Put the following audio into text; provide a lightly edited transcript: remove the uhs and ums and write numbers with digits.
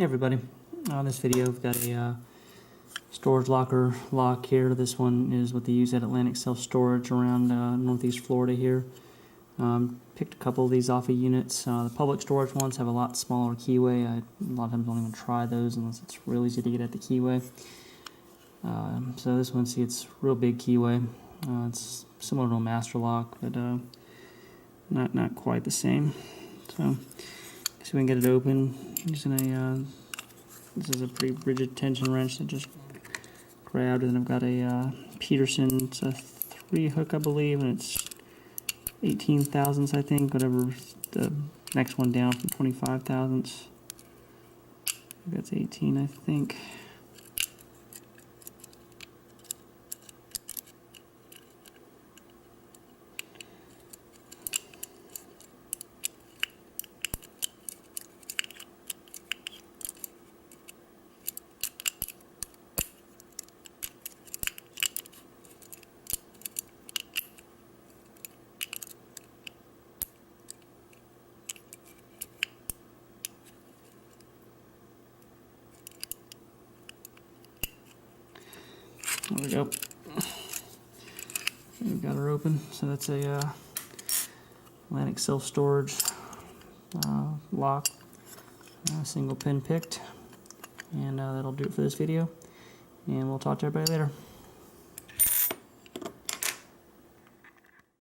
Hey everybody, on this video I've got a storage locker lock here. This one is what they use at Atlantic Self Storage around northeast Florida here. Picked a couple of these off of units. The public storage ones have a lot smaller keyway. A lot of times don't even try those unless it's real easy to get at the keyway. So this one, see, it's real big keyway. It's similar to a master lock, but not quite the same. So we can get it open using a, this is a pretty rigid tension wrench that just grabbed, and I've got a Peterson, it's a 3-hook I believe, and it's 18 thousandths I think, whatever the next one down from 25 thousandths. That's 18 I think. There we go. We've got her open. So that's a Atlantic Self Storage lock, single pin picked, and that'll do it for this video. And we'll talk to everybody later.